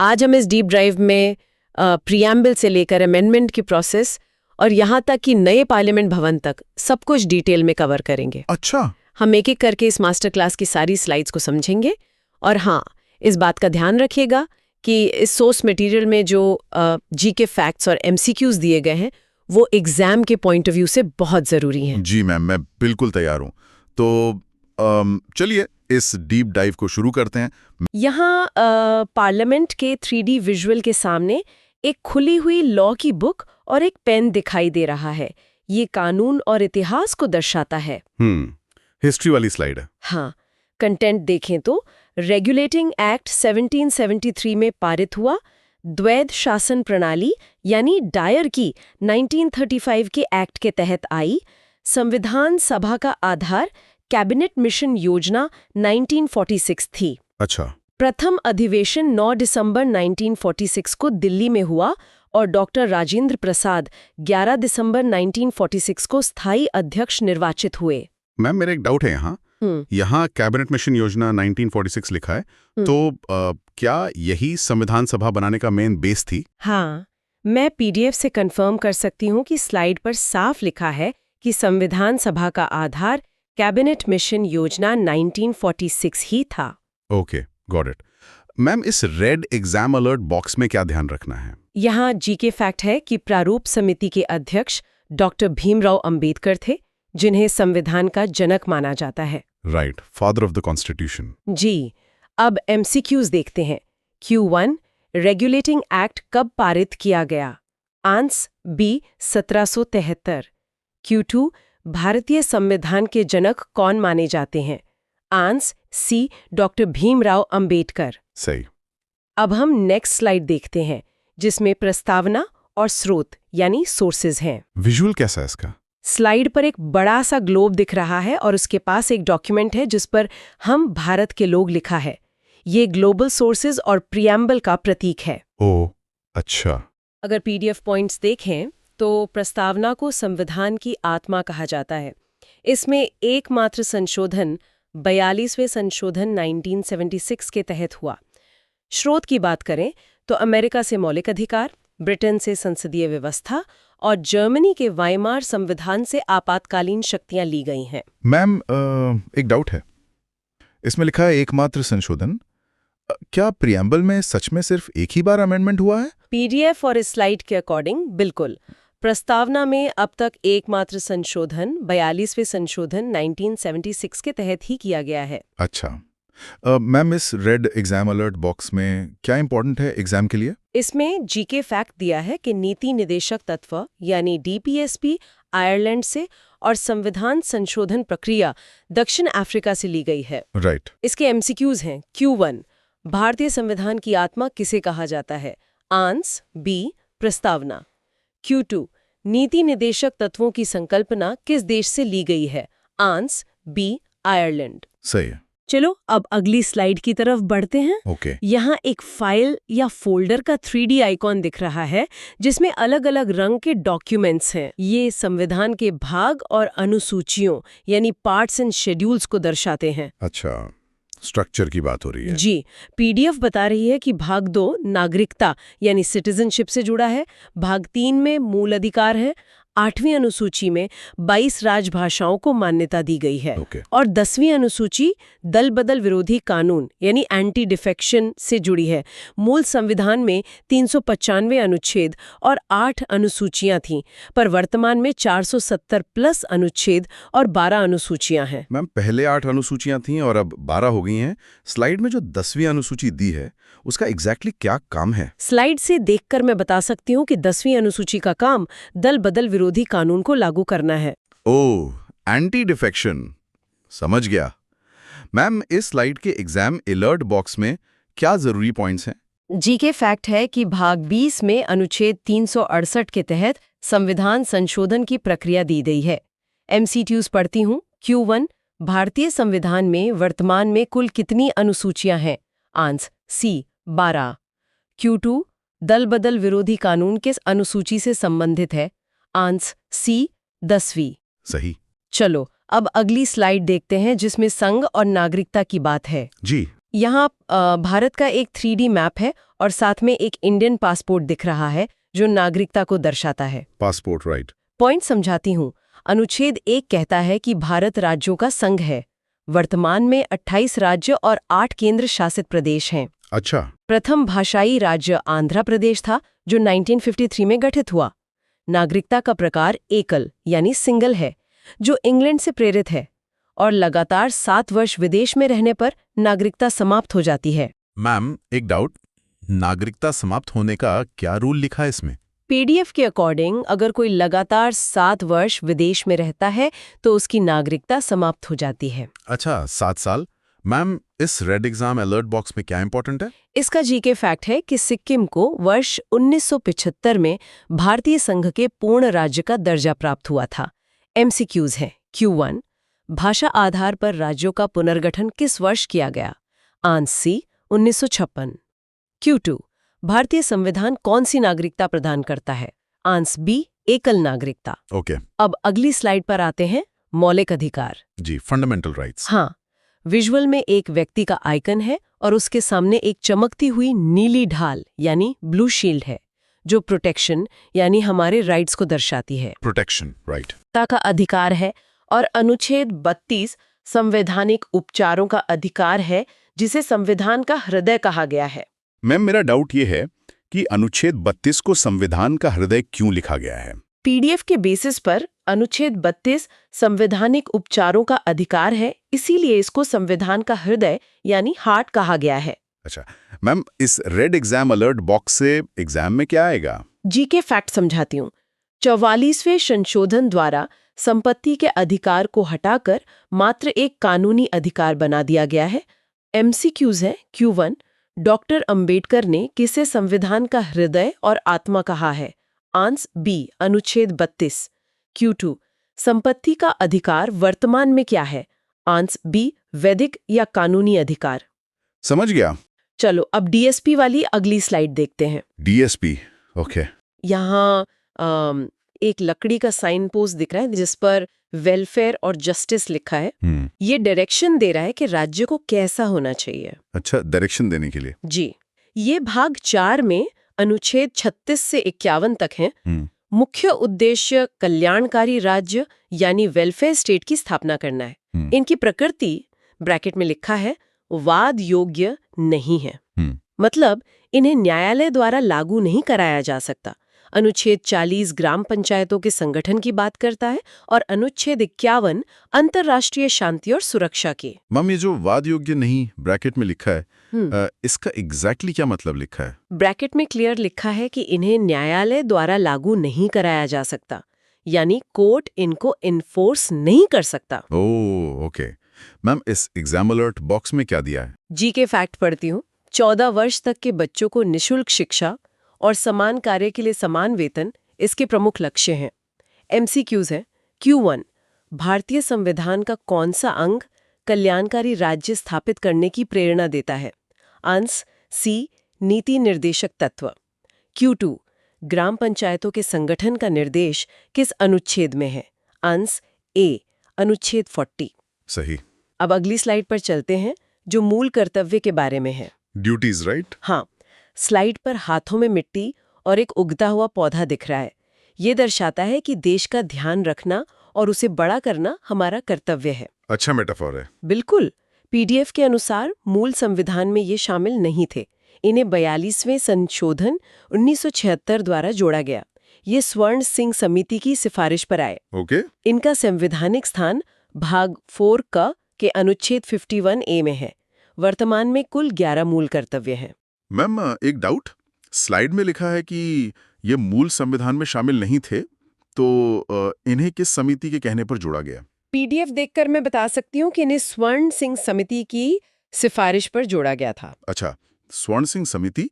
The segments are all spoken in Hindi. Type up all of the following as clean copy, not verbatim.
आज हम इस डीप ड्राइव में प्रीएम्बल से लेकर अमेंडमेंट की प्रोसेस और यहाँ तक कि नए पार्लियामेंट भवन तक सब कुछ डिटेल में कवर करेंगे। अच्छा। हम एक एक करके इस मास्टर क्लास की सारी स्लाइड्स को समझेंगे और हाँ, इस बात का ध्यान रखिएगा कि इस सोर्स मटेरियल में जो जीके फैक्ट्स और एमसीक्यूज दिए गए हैं वो एग्जाम के पॉइंट ऑफ व्यू से बहुत ज़रूरी हैं। जी मैम, मैं बिल्कुल तैयार हूँ। तो चलिए इस डीप डाइव को शुरू करते हैं। यहाँ पार्लियामेंट के 3D विजुअल के सामने एक खुली हुई लॉ की बुक और एक पेन दिखाई दे रहा है। ये कानून और इतिहास को दर्शाता है। हिस्ट्री वाली स्लाइड है। हाँ, कंटेंट देखें तो रेगुलेटिंग एक्ट 1773 में पारित हुआ, द्वैध शासन प्रणाली यानी डायर की 1935 के एक्ट के तहत आई, संविधान सभा का आधार कैबिनेट मिशन योजना 1946 थी। अच्छा। प्रथम अधिवेशन 9 दिसंबर 1946 को दिल्ली में हुआ और डॉक्टर राजेंद्र प्रसाद 11 दिसंबर 1946 को स्थायी अध्यक्ष निर्वाचित हुए। मैम, मेरा एक डाउट है यहाँ कैबिनेट मिशन योजना 1946 लिखा है, तो क्या यही संविधान सभा बनाने का मेन बेस थी? हाँ, मैं पीडीएफ से कंफर्म कर सकती हूँ कि स्लाइड पर साफ लिखा है कि संविधान सभा का आधार कैबिनेट मिशन योजना 1946 ही था। Okay, got it. मैम, इस रेड एग्जाम अलर्ट बॉक्स में क्या ध्यान रखना है? यहाँ जीके फैक्ट है कि प्रारूप समिति के अध्यक्ष डॉक्टर भीमराव अंबेडकर थे, जिन्हें संविधान का जनक माना जाता है। Right, father of the constitution. जी, अब एमसीक्यूज देखते हैं। Q1, रेगुलेटिंग एक्ट कब पारित किया गया? आंस बी 1773। Q2, भारतीय संविधान के जनक कौन माने जाते हैं? आंस सी डॉक्टर भीमराव अंबेडकर। सही। अब हम नेक्स्ट स्लाइड देखते हैं, जिसमें प्रस्तावना और स्रोत यानी सोर्सेज हैं। विजुअल कैसा है इसका? स्लाइड पर एक बड़ा सा ग्लोब दिख रहा है और उसके पास एक डॉक्यूमेंट है जिस पर हम भारत के लोग लिखा है। ये ग्लोबल सोर्सेज और प्रीएम्बल का प्रतीक है। ओह, अच्छा। अगर पीडीएफ पॉइंट्स देखें तो प्रस्तावना को संविधान की आत्मा कहा जाता है। इसमें एकमात्र संशोधन 42वें संशोधन 1976 के तहत हुआ। स्रोत की बात करें तो अमेरिका से मौलिक अधिकार, ब्रिटेन से संसदीय व्यवस्था और जर्मनी के वाइमार संविधान से आपातकालीन शक्तियां ली गई हैं। मैम, एक डाउट है। इसमें लिखा है एकमात्र संशोधन। क्या प्रीएम्बल में सच में सिर्फ एक ही बार अमेंडमेंट हुआ है? पीडीएफ और इस स्लाइड के अकॉर्डिंग बिल्कुल। प्रस्तावना में अब तक एकमात्र संशोधन 42वें संशोधन 1976 के तहत ही किया गया है। अच्छा। मैम, इस रेड एग्जाम अलर्ट बॉक्स में क्या इंपॉर्टेंट है एग्जाम के लिए? इसमें जीके फैक्ट दिया है कि नीति निदेशक तत्व यानी डीपीएसपी आयरलैंड से और संविधान संशोधन प्रक्रिया दक्षिण अफ्रीका से ली गई है। राइट। इसके एमसीक्यूज हैं। Q1, भारतीय संविधान की आत्मा किसे कहा जाता है? आंस बी प्रस्तावना। Q2, नीति निदेशक तत्वों की संकल्पना किस देश से ली गई है? आंस बी आयरलैंड। सही है। चलो अब अगली स्लाइड की तरफ बढ़ते हैं। ओके। यहाँ एक फाइल या फोल्डर का 3D आइकॉन दिख रहा है जिसमें अलग अलग रंग के डॉक्यूमेंट्स हैं। ये संविधान के भाग और अनुसूचियों यानी पार्ट्स एंड शेड्यूल्स को दर्शाते हैं। अच्छा, स्ट्रक्चर की बात हो रही है। जी, पीडीएफ बता रही है कि भाग 2 नागरिकता यानी सिटीजनशिप से जुड़ा है, भाग 3 में मूल अधिकार है, 8वीं अनुसूची में 22 राजभाषाओं को मान्यता दी गई है। और 10वीं अनुसूची दल बदल विरोधी कानून यानी एंटी डिफेक्शन से जुड़ी है। मूल संविधान में 395 अनुच्छेद और 8 अनुसूचियां थीं, पर वर्तमान में 470 प्लस अनुच्छेद और 12 अनुसूचियां हैं। मैम, पहले 8 अनुसूचियां थीं और अब 12 हो गई हैं। स्लाइड में जो 10वीं अनुसूची दी है उसका एग्जैक्टली क्या काम है? स्लाइड से देखकर मैं बता सकती हूँ कि 10वीं अनुसूची का काम दल बदल विरोधी कानून को लागू करना है। ओह, एंटी डिफेक्शन, समझ गया। मैम, इस स्लाइड के एग्जाम अलर्ट बॉक्स में क्या जरूरी पॉइंट्स हैं? जीके फैक्ट है कि भाग 20 में अनुच्छेद 368 के तहत संविधान संशोधन की प्रक्रिया दी गई है। एमसीक्यूज पढ़ती हूँ। Q1, भारतीय संविधान में वर्तमान में कुल कितनी अनुसूचियां हैं? आंस सी 12। Q2, दल बदल विरोधी कानून किस अनुसूची से संबंधित है? आंस सी 10वीं। सही। चलो अब अगली स्लाइड देखते हैं जिसमें संघ और नागरिकता की बात है। जी। यहाँ भारत का एक 3D मैप है और साथ में एक इंडियन पासपोर्ट दिख रहा है जो नागरिकता को दर्शाता है। Passport, right. पॉइंट समझाती हूँ। अनुच्छेद 1 कहता है कि भारत राज्यों का संघ है। वर्तमान में 28 राज्य और 8 केंद्र शासित प्रदेश हैं। अच्छा। प्रथम भाषाई राज्य आंध्र प्रदेश था जो 1953 में गठित हुआ। नागरिकता का प्रकार एकल यानी सिंगल है, जो इंग्लैंड से प्रेरित है, और लगातार 7 वर्ष विदेश में रहने पर नागरिकता समाप्त हो जाती है। मैम, एक डाउट, नागरिकता समाप्त होने का क्या रूल लिखा है इसमें? पीडीएफ के अकॉर्डिंग अगर कोई लगातार 7 वर्ष विदेश में रहता है तो उसकी नागरिकता समाप्त हो जाती है। अच्छा, 7 साल। मैम, इस रेड एग्जाम अलर्ट बॉक्स में क्या इंपॉर्टेंट है? इसका जीके फैक्ट है कि सिक्किम को वर्ष 1975 में भारतीय संघ के पूर्ण राज्य का दर्जा प्राप्त हुआ था। एमसीक्यूज है। Q1, भाषा आधार पर राज्यों का पुनर्गठन किस वर्ष किया गया? Answer C, 1956। Q2, भारतीय संविधान कौन सी नागरिकता प्रदान करता है? आंसर बी, एकल नागरिकता। ओके। अब अगली स्लाइड पर आते हैं, मौलिक अधिकार। जी, फंडामेंटल राइट्स। हाँ, विजुअल में एक व्यक्ति का आइकन है और उसके सामने एक चमकती हुई नीली ढाल यानी ब्लू शील्ड है, जो प्रोटेक्शन यानी हमारे राइट्स को दर्शाती है। Protection, right. का अधिकार है। और अनुच्छेद 32 संवैधानिक उपचारों का अधिकार है, जिसे संविधान का हृदय कहा गया है। मैम, मेरा डाउट ये है कि अनुच्छेद 32 को संविधान का हृदय क्यों लिखा गया है? पीडीएफ के बेसिस पर अनुच्छेद 32 संवैधानिक उपचारों का अधिकार है, इसीलिए इसको संविधान का हृदय यानी हार्ट कहा गया है। अच्छा मैम, इस रेड एग्जाम अलर्ट बॉक्स से एग्जाम में क्या आएगा? जीके फैक्ट समझाती हूँ। 44वें संशोधन द्वारा संपत्ति के अधिकार को हटाकर मात्र एक कानूनी अधिकार बना दिया गया है। एमसीक्यूज है। Q1, डॉक्टर अंबेडकर ने किसे संविधान का हृदय और आत्मा कहा है? आंसर बी, अनुच्छेद 32। Q2, संपत्ति का अधिकार वर्तमान में क्या है? आंसर बी, वैधिक या कानूनी अधिकार। समझ गया। चलो अब डीएसपी वाली अगली स्लाइड देखते हैं। DSP, okay. यहाँ एक लकड़ी का साइन पोस्ट दिख रहा है जिस पर वेलफेयर और जस्टिस लिखा है। ये डायरेक्शन दे रहा है कि राज्य को कैसा होना चाहिए। अच्छा, डायरेक्शन देने के लिए। जी, ये भाग 4 में अनुच्छेद 36 से 51 तक है। मुख्य उद्देश्य कल्याणकारी राज्य यानी वेलफेयर स्टेट की स्थापना करना है। इनकी प्रकृति ब्रैकेट में लिखा है वाद योग्य नहीं है, मतलब इन्हें न्यायालय द्वारा लागू नहीं कराया जा सकता। अनुच्छेद 40 ग्राम पंचायतों के संगठन की बात करता है और अनुच्छेद 51 अंतर्राष्ट्रीय शांति और सुरक्षा की। मम, ये जो वाद योग्य नहीं ब्रैकेट में लिखा है, इसका एग्जैक्टली क्या मतलब लिखा है? ब्रैकेट में क्लियर लिखा है कि इन्हें न्यायालय द्वारा लागू नहीं कराया जा सकता, यानी कोर्ट इनको इन्फोर्स नहीं कर सकता। ओह, ओके। मैम, इस एग्जाम अलर्ट बॉक्स में क्या दिया है? जीके फैक्ट पढ़ती हूँ। 14 वर्ष तक के बच्चों को निःशुल्क शिक्षा और समान कार्य के लिए समान वेतन इसके प्रमुख लक्ष्य हैं। एमसीक्यूज है। Q1, भारतीय संविधान का कौन सा अंग कल्याणकारी राज्य स्थापित करने की प्रेरणा देता है? आंसर सी, नीति निर्देशक तत्व। Q2, ग्राम पंचायतों के संगठन का निर्देश किस अनुच्छेद में है? आंसर ए, अनुच्छेद 40। सही। अब अगली स्लाइड पर चलते हैं जो मूल कर्तव्य के बारे में है। Duties, right? हाँ, स्लाइड पर हाथों में मिट्टी और एक उगता हुआ पौधा दिख रहा है। ये दर्शाता है कि देश का ध्यान रखना और उसे बड़ा करना हमारा कर्तव्य है। अच्छा मेटाफोर है। बिल्कुल। पीडीएफ के अनुसार मूल संविधान में ये शामिल नहीं थे। इन्हें 42वें संशोधन 1976 द्वारा जोड़ा गया। ये स्वर्ण सिंह समिति की सिफारिश पर आए। ओके। इनका संवैधानिक स्थान भाग 4 क के अनुच्छेद 51A में है। वर्तमान में कुल 11 मूल कर्तव्य हैं। मैम, एक डाउट, स्लाइड में लिखा है कि ये मूल संविधान में शामिल नहीं थे, तो इन्हें किस समिति के कहने पर जोड़ा गया? पीडीएफ देखकर मैं बता सकती हूँ कि इन्हें स्वर्ण सिंह समिति की सिफारिश पर जोड़ा गया था। अच्छा, स्वर्ण सिंह समिति।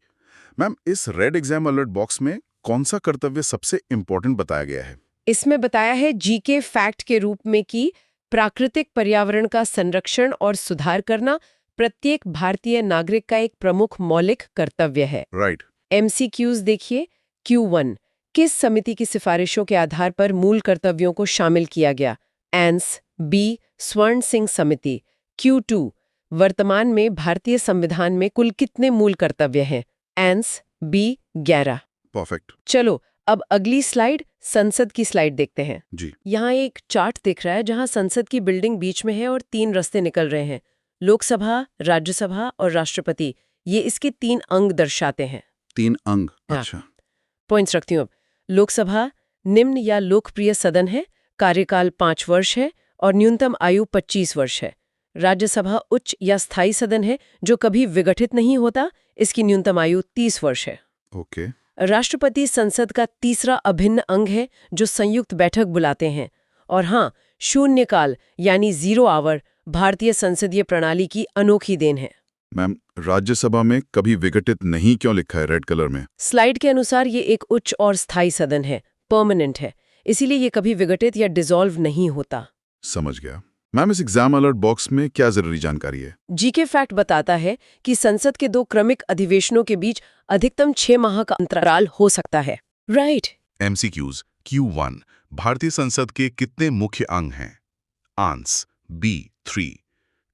मैम, इस रेड एग्जाम अलर्ट बॉक्स में कौन सा कर्तव्य सबसे इम्पोर्टेंट बताया गया है? इसमें बताया है जीके फैक्ट के रूप में कि प्राकृतिक पर्यावरण का संरक्षण और सुधार करना प्रत्येक भारतीय नागरिक का एक प्रमुख मौलिक कर्तव्य है। राइट। एमसीक्यूज देखिए। Q1, किस समिति की सिफारिशों के आधार पर मूल कर्तव्यों को शामिल किया गया? आंसर बी, स्वर्ण सिंह समिति। Q2, वर्तमान में भारतीय संविधान में कुल कितने मूल कर्तव्य हैं? Answer B 11। परफेक्ट। चलो अब अगली स्लाइड संसद की स्लाइड देखते हैं। जी। यहाँ एक चार्ट दिख रहा है जहाँ संसद की बिल्डिंग बीच में है और 3 रास्ते निकल रहे हैं। लोकसभा, राज्यसभा और राष्ट्रपति, ये इसके 3 अंग दर्शाते हैं। 3 अंग, हाँ। अच्छा। पॉइंट्स रखती हूँ अब। लोकसभा निम्न या लोकप्रिय सदन है, कार्यकाल 5 वर्ष है और न्यूनतम आयु 25 वर्ष है। राज्यसभा उच्च या स्थायी सदन है जो कभी विघटित नहीं होता, इसकी न्यूनतम आयु 30 वर्ष है। ओके। राष्ट्रपति संसद का तीसरा अभिन्न अंग है जो संयुक्त बैठक बुलाते हैं। और हाँ, शून्यकाल यानी 0 आवर भारतीय संसदीय प्रणाली की अनोखी देन है। मैम, राज्यसभा में कभी विघटित नहीं क्यों लिखा है रेड कलर में? स्लाइड के अनुसार ये एक उच्च और स्थायी सदन है, परमानेंट है, इसीलिए ये कभी विघटित या डिसॉल्व नहीं होता। समझ गया। मैम, इस एग्जाम अलर्ट बॉक्स में क्या जरूरी जानकारी है? जीके फैक्ट बताता है कि संसद के 2 क्रमिक अधिवेशनों के बीच अधिकतम 6 माह का अंतराल हो सकता है। राइट। MCQs Q1 भारतीय संसद के कितने मुख्य अंग हैं? Answer B 3।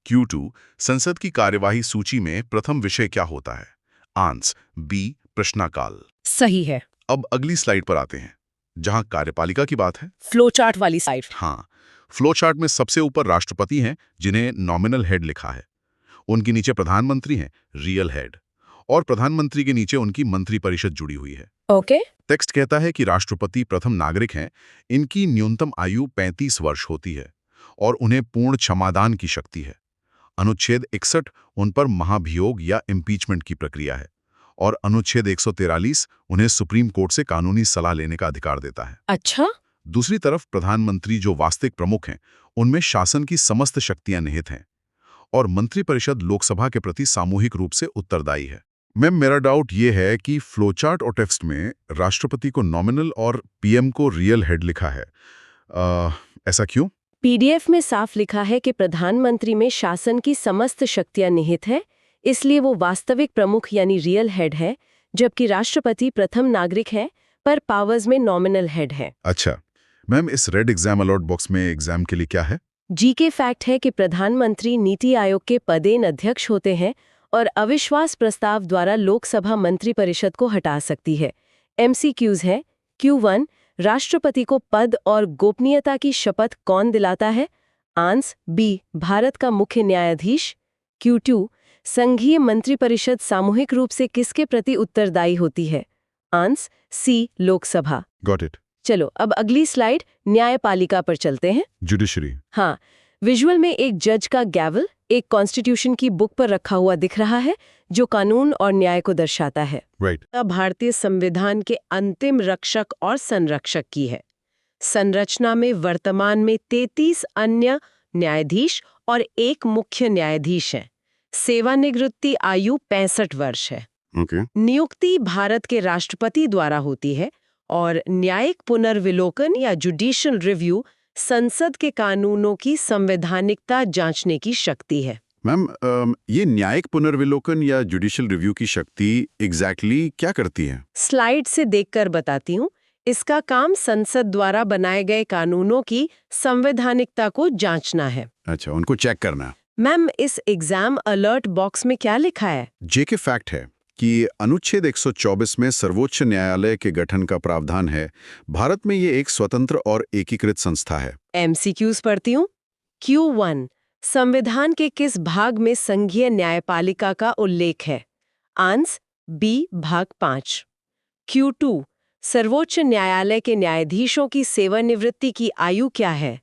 Q2 संसद की कार्यवाही सूची में प्रथम विषय क्या होता है? आंसर B प्रश्नकाल। सही है। अब अगली स्लाइड पर आते हैं जहां कार्यपालिका की बात है। फ्लो चार्ट वाली स्लाइड। हाँ, फ्लो चार्ट में सबसे ऊपर राष्ट्रपति हैं जिन्हें नॉमिनल हेड लिखा है। उनके नीचे प्रधानमंत्री हैं, रियल हेड, और प्रधानमंत्री के नीचे उनकी मंत्रिपरिषद जुड़ी हुई है। ओके। टेक्स्ट कहता है कि राष्ट्रपति प्रथम नागरिक हैं, इनकी न्यूनतम आयु 35 वर्ष होती है और उन्हें पूर्ण क्षमादान की शक्ति है। अनुच्छेद 61 उन पर महाभियोग या इम्पीचमेंट की प्रक्रिया है और अनुच्छेद 143 उन्हें सुप्रीम कोर्ट से कानूनी सलाह लेने का अधिकार देता है। अच्छा। दूसरी तरफ प्रधानमंत्री जो वास्तविक प्रमुख हैं, उनमें शासन की समस्त शक्तियां निहित हैं और मंत्रिपरिषद लोकसभा के प्रति सामूहिक रूप से उत्तरदायी है। मैम, मेरा डाउट ये है कि फ्लोचार्ट और टेक्स्ट में राष्ट्रपति को नॉमिनल और पीएम को रियल हेड लिखा है। ऐसा क्यों? पीडीएफ में साफ लिखा है कि प्रधानमंत्री में शासन की समस्त शक्तियां निहित है, इसलिए वो वास्तविक प्रमुख यानी रियल हेड है, जबकि राष्ट्रपति प्रथम नागरिक है पर पावर्स में नॉमिनल हेड है। अच्छा मैम, इस रेड एग्जाम अलॉट बॉक्स में एग्जाम के लिए क्या है? जीके फैक्ट है कि प्रधानमंत्री नीति आयोग के पदेन अध्यक्ष होते हैं और अविश्वास प्रस्ताव द्वारा लोकसभा मंत्रिपरिषद को हटा सकती है। MCQs है। Q1 राष्ट्रपति को पद और गोपनीयता की शपथ कौन दिलाता है? आंसर B भारत का मुख्य न्यायाधीश। Q2 संघीय मंत्रिपरिषद सामूहिक रूप से किसके प्रति उत्तरदायी होती है? Answer C Lok Sabha. Got it. चलो अब अगली स्लाइड न्यायपालिका पर चलते हैं। जुडिशरी। हाँ, विजुअल में एक जज का गैवल एक कॉन्स्टिट्यूशन की बुक पर रखा हुआ दिख रहा है जो कानून और न्याय को दर्शाता है। राइट। भारतीय संविधान के अंतिम रक्षक और संरक्षक की है। संरचना में वर्तमान में 33 अन्य न्यायाधीश और एक मुख्य न्यायाधीश है। सेवानिवृत्ति आयु 65 वर्ष है। ओके। नियुक्ति भारत के राष्ट्रपति द्वारा होती है और न्यायिक पुनर्विलोकन या जुडिशियल रिव्यू संसद के कानूनों की संवैधानिकता जांचने की शक्ति है। मैम, ये न्यायिक पुनर्विलोकन या जुडिशियल रिव्यू की शक्ति एग्जैक्टली क्या करती है? स्लाइड से देखकर बताती हूँ। इसका काम संसद द्वारा बनाए गए कानूनों की संवैधानिकता को जांचना है। अच्छा, उनको चेक करना। मैम, इस एग्जाम अलर्ट बॉक्स में क्या लिखा है? जेके फैक्ट है कि अनुच्छेद 124 में सर्वोच्च न्यायालय के गठन का प्रावधान है। भारत में ये एक स्वतंत्र और एकीकृत संस्था है। MCQs पढ़ती हूँ। Q1 संविधान के किस भाग में संघीय न्यायपालिका का उल्लेख है? आंसर B भाग 5। Q2 सर्वोच्च न्यायालय के न्यायाधीशों की सेवानिवृत्ति की आयु क्या है?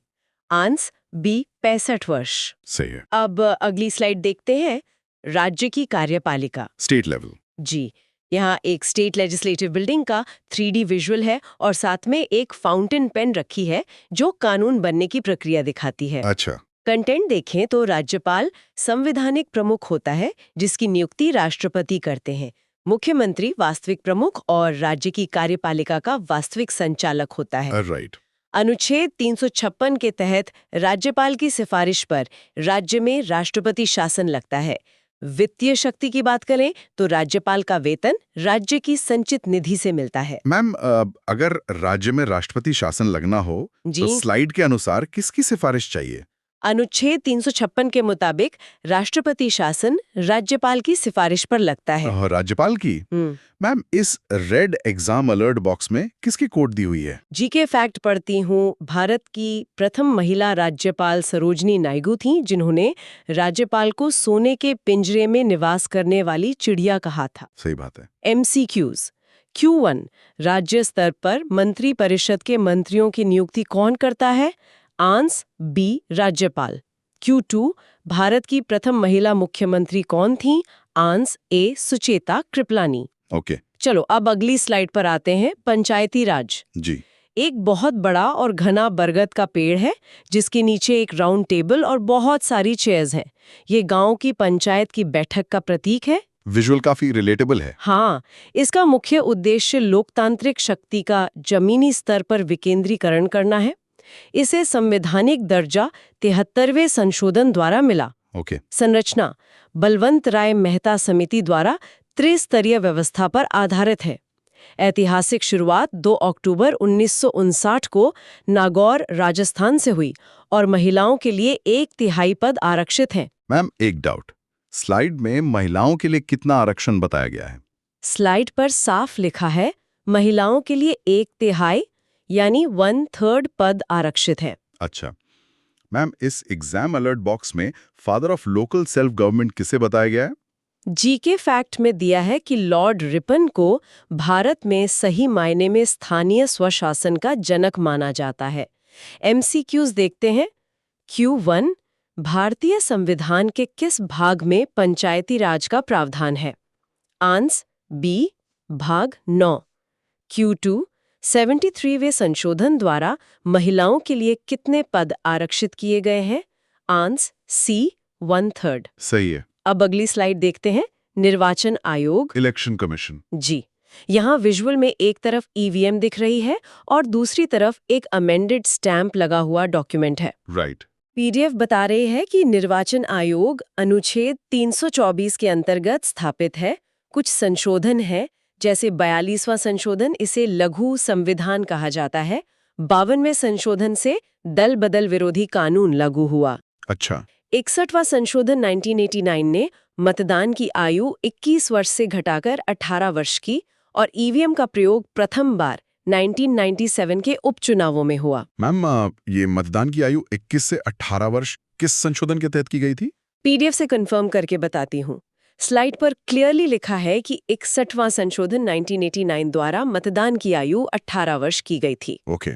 आंसर B 65 वर्ष। सही है। अब अगली स्लाइड देखते हैं। राज्य की कार्यपालिका, स्टेट लेवल। जी, यहाँ एक स्टेट लेजिस्लेटिव बिल्डिंग का 3D विजुअल है और साथ में एक फाउंटेन पेन रखी है जो कानून बनने की प्रक्रिया दिखाती है। अच्छा। कंटेंट देखें तो राज्यपाल संवैधानिक प्रमुख होता है जिसकी नियुक्ति राष्ट्रपति करते हैं। मुख्यमंत्री वास्तविक प्रमुख और राज्य की कार्यपालिका का वास्तविक संचालक होता है। राइट। अनुच्छेद 356 के तहत राज्यपाल की सिफारिश पर राज्य में राष्ट्रपति शासन लगता है। वित्तीय शक्ति की बात करें तो राज्यपाल का वेतन राज्य की संचित निधि से मिलता है। मैम, अगर राज्य में राष्ट्रपति शासन लगना हो जी? तो स्लाइड के अनुसार किसकी सिफारिश चाहिए? अनुच्छेद 356 के मुताबिक राष्ट्रपति शासन राज्यपाल की सिफारिश पर लगता है। राज्यपाल की? मैम, इस रेड एग्जाम अलर्ट बॉक्स में किसकी कोट दी हुई है? जीके फैक्ट पढ़ती हूँ। भारत की प्रथम महिला राज्यपाल सरोजनी नायडू थीं, जिन्होंने राज्यपाल को सोने के पिंजरे में निवास करने वाली चिड़िया कहा था। सही बात है। MCQs Q1 राज्य स्तर पर मंत्री परिषद के मंत्रियों की नियुक्ति कौन करता है? आंस B राज्यपाल। Q2 भारत की प्रथम महिला मुख्यमंत्री कौन थीं? आंस A सुचेता कृपलानी। ओके। चलो अब अगली स्लाइड पर आते हैं। पंचायती राज। जी। एक बहुत बड़ा और घना बरगद का पेड़ है, जिसके नीचे एक राउंड टेबल और बहुत सारी चेयर्स हैं। ये गांव की पंचायत की बैठक का प्रतीक है। विजुअल काफी रिलेटेबल है। हाँ, इसका मुख्य उद्देश्य लोकतांत्रिक शक्ति का जमीनी स्तर पर विकेंद्रीकरण करना है। इसे संवैधानिक दर्जा 73वें संशोधन द्वारा मिला। ओके। संरचना बलवंत राय मेहता समिति द्वारा त्रिस्तरीय व्यवस्था पर आधारित है। ऐतिहासिक शुरुआत 2 अक्टूबर 1959 को नागौर, राजस्थान से हुई और महिलाओं के लिए 1/3 पद आरक्षित हैं। मैम, एक डाउट, स्लाइड में महिलाओं के लिए कितना आरक्षण बताया गया है? स्लाइड पर साफ लिखा है महिलाओं के लिए 1/3 यानी 1/3 पद आरक्षित है। अच्छा मैम, इस एग्जाम अलर्ट बॉक्स में father of local self government किसे बताया गया है? जीके फैक्ट में दिया है कि लॉर्ड रिपन को भारत में सही मायने में स्थानीय स्वशासन का जनक माना जाता है। MCQs देखते हैं। Q1 भारतीय संविधान के किस भाग में पंचायती राज का प्रावधान है? आंस B भाग 9। Q2 73वें संशोधन द्वारा महिलाओं के लिए कितने पद आरक्षित किए गए हैं? आंस C 1/3। सही है। अब अगली स्लाइड देखते हैं। निर्वाचन आयोग, इलेक्शन कमीशन। जी। यहाँ विजुअल में एक तरफ EVM दिख रही है और दूसरी तरफ एक अमेंडेड स्टैंप लगा हुआ डॉक्यूमेंट है। राइट। PDF बता रही है कि निर्वाचन आयोग अनुच्छेद 324 के अंतर्गत स्थापित है। कुछ संशोधन है, जैसे 42वां संशोधन, इसे लघु संविधान कहा जाता है। 52वें संशोधन से दल बदल विरोधी कानून लागू हुआ। अच्छा। 61वां संशोधन 1989 ने मतदान की आयु 21 वर्ष से घटाकर 18 वर्ष की और EVM का प्रयोग प्रथम बार 1997 के उपचुनावों में हुआ। मैम, ये मतदान की आयु 21 से 18 वर्ष किस संशोधन के तहत की गई थी? PDF से कंफर्म करके बताती हूँ। स्लाइड पर क्लियरली लिखा है कि 61वां संशोधन 1989 द्वारा मतदान की आयु 18 वर्ष की गई थी। ओके।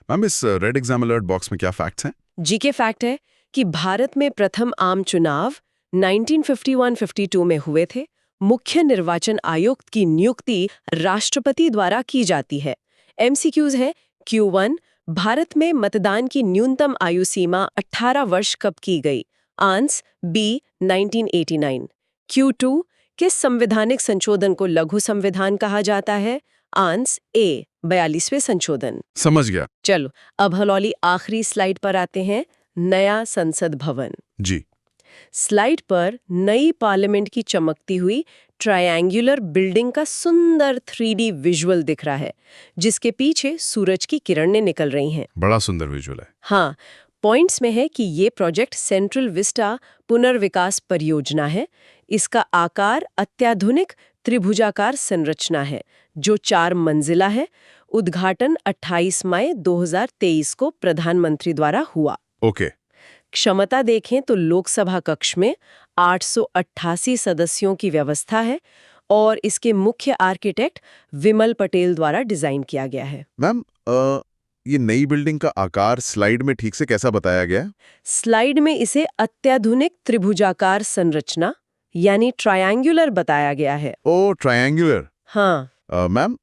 मैम, इस रेड एग्जाम अलर्ट बॉक्स में क्या फैक्ट्स हैं? जीके फैक्ट है कि भारत में प्रथम आम चुनाव 1951-52 में हुए थे। मुख्य निर्वाचन आयुक्त की नियुक्ति राष्ट्रपति द्वारा की जाती है। MCQs है। Q1 भारत में मतदान की न्यूनतम आयु सीमा 18 वर्ष कब की गई? आंस B 1989। Q2 किस संवैधानिक संशोधन को लघु संविधान कहा जाता है? आंस A 42वें संशोधन। समझ गया। चलो अब हलौली आखिरी स्लाइड पर आते हैं। नया संसद भवन। जी। स्लाइड पर नई पार्लियामेंट की चमकती हुई ट्रायंगुलर बिल्डिंग का सुंदर 3D विजुअल दिख रहा है, जिसके पीछे सूरज की किरणें निकल रही हैं। बड़ा सुंदर विजुअल है। हाँ, पॉइंट्स में है कि ये प्रोजेक्ट सेंट्रल विस्टा पुनर्विकास परियोजना है। इसका आकार अत्याधुनिक त्रिभुजाकार संरचना है, जो 4 मंजिला है। उद्घाटन 28 मई 2023 को प्रधानमंत्री द्वारा हुआ। ओके। क्षमता देखें तो लोकसभा कक्ष में 888 सदस्यों की व्यवस्था है और इसके मुख्य आर्किटेक्ट विमल पटेल द्वारा डिजाइन किया गया है। मैम, ये नई बिल्डिंग का आकार स्लाइड में ठीक से कैसा बताया गया है? स्लाइड में इसे अत्याधुनिक त्रिभुजाकार संरचना यानी ट्रायंगुलर बताया गया है। ओ, ट्रायंगुलर। हाँ। मैम,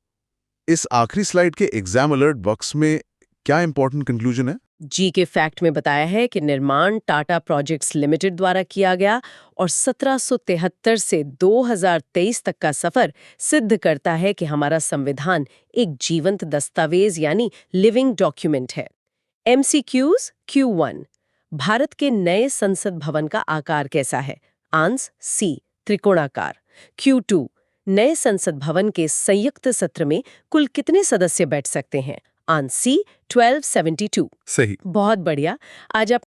इस आखिरी स्लाइड के एग्जाम अलर्ट बॉक्स में क्या इंपॉर्टेंट कंक्लूजन है? जीके फैक्ट में बताया है कि निर्माण टाटा प्रोजेक्ट्स लिमिटेड द्वारा किया गया और 1773 से 2023 तक का सफर सिद्ध करता है कि हमारा संविधान एक जीवंत दस्तावेज यानी लिविंग डॉक्यूमेंट है। MCQs Q1 भारत के नए संसद भवन का आकार कैसा है? आंस C त्रिकोणाकार। Q2 नए संसद भवन के संयुक्त सत्र में कुल कितने सदस्य बैठ सकते हैं? आंस C 1272। सही। बहुत बढ़िया। आज आप